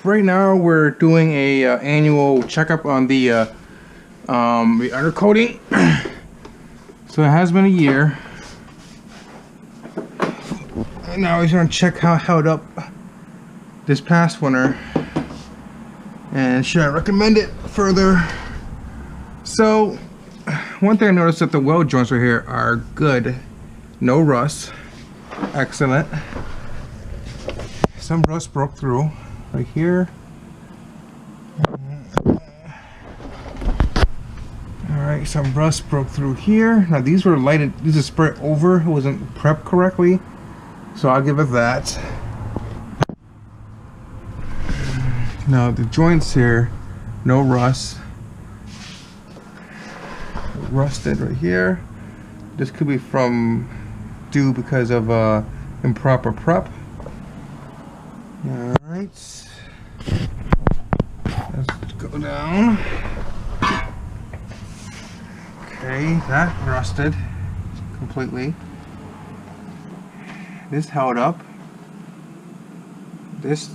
right now we're doing a annual checkup on the undercoating. So it has been a year, and now we're going to check how it held up this past winter, and should I recommend it further. So one thing I noticed that the weld joints right here are good, no rust, excellent. Some rust broke through right here. Alright, some rust broke through here. Now these were lighted, these are spread over, it wasn't prepped correctly, so I'll give it that. Now the joints here, no rust. Rusted right here. This could be due because of improper prep. Alright, let's go down. Okay, that rusted completely. This held up. This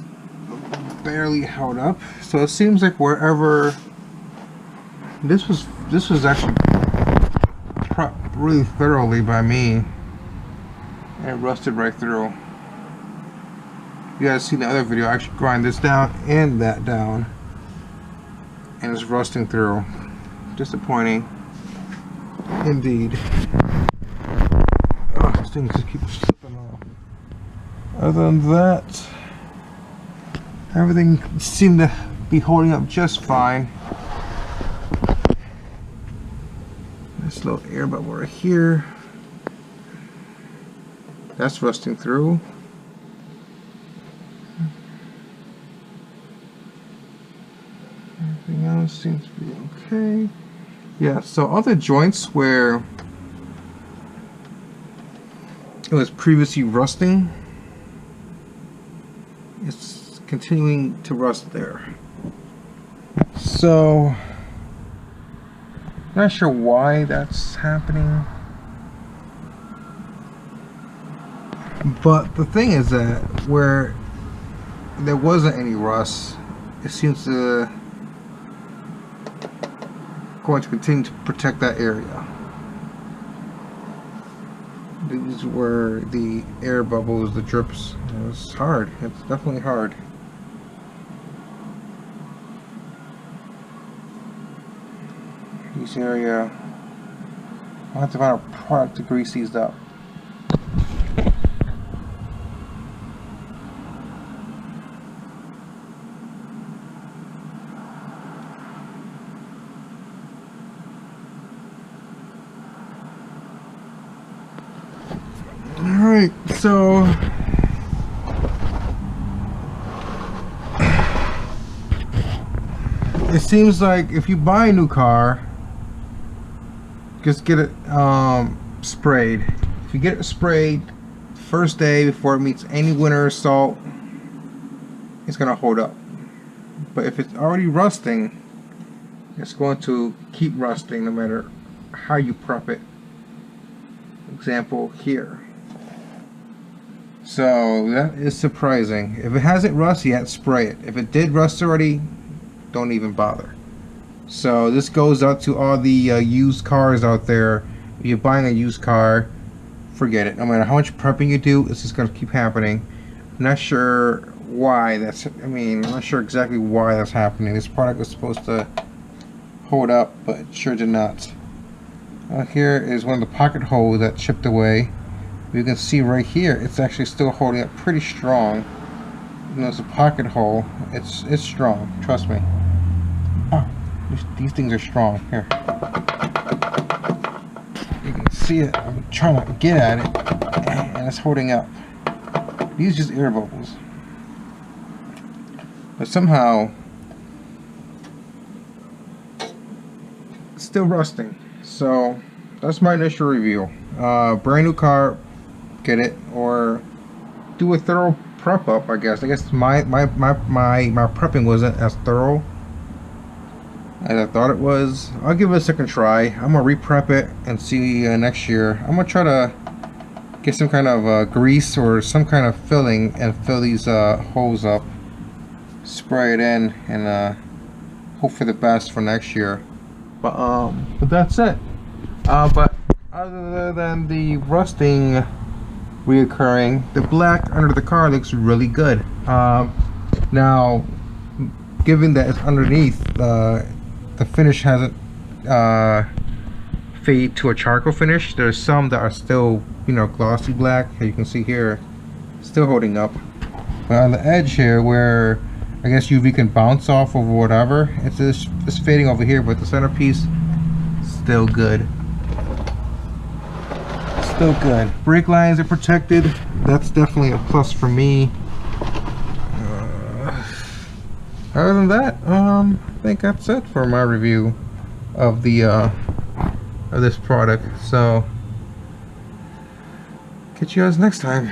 barely held up. So it seems like wherever this was actually prepped really thoroughly by me, and it rusted right through. You guys seen the other video, I actually grind this down and that down, and it's rusting through. Disappointing indeed. Oh, this thing just keeps slipping off. Other than that, everything seemed to be holding up just fine. This little air bubble right here, that's rusting through. Everything else seems to be okay. Yeah, so other joints where it was previously rusting, it's continuing to rust there. So, not sure why that's happening. But the thing is that where there wasn't any rust, it seems to going to continue to protect that area. These were the air bubbles, the drips. It was hard. It's definitely hard. This area, I'll have to find a product to grease these up. Alright, so it seems like if you buy a new car, just get it sprayed. If you get it sprayed first day before it meets any winter salt, it's gonna hold up. But if it's already rusting, it's going to keep rusting no matter how you prep it. Example here. So that is surprising. If it hasn't rust yet, spray it. If it did rust already, don't even bother. So this goes out to all the used cars out there. If you're buying a used car, forget it. No matter how much prepping you do, it's just going to keep happening. I'm not sure why that's, I'm not sure exactly why that's happening. This product was supposed to hold up, but it sure did not. Here is one of the pocket holes that chipped away. You can see right here, it's actually still holding up pretty strong. Even though it's a pocket hole, it's strong. Trust me. Oh, these things are strong. Here, you can see it. I'm trying to get at it, and it's holding up. These are just air bubbles, but somehow it's still rusting. So that's my initial review. Brand new car, get it, or do a thorough prep up. I guess my prepping wasn't as thorough as I thought it was. I'll give it a second try. I'm gonna re-prep it and see next year. I'm gonna try to get some kind of grease or some kind of filling and fill these holes up spray it in, and hope for the best for next year. But that's it. But other than the rusting reoccurring, the black under the car looks really good. Now, given that it's underneath, the finish hasn't fade to a charcoal finish. There's some that are still, you know, glossy black, as you can see here, still holding up. But on the edge here, where I guess UV can bounce off or whatever, it's fading over here, but the centerpiece still good. Still good. Brake lines are protected. That's definitely a plus for me. Other than that, I think that's it for my review of the of this product. So catch you guys next time.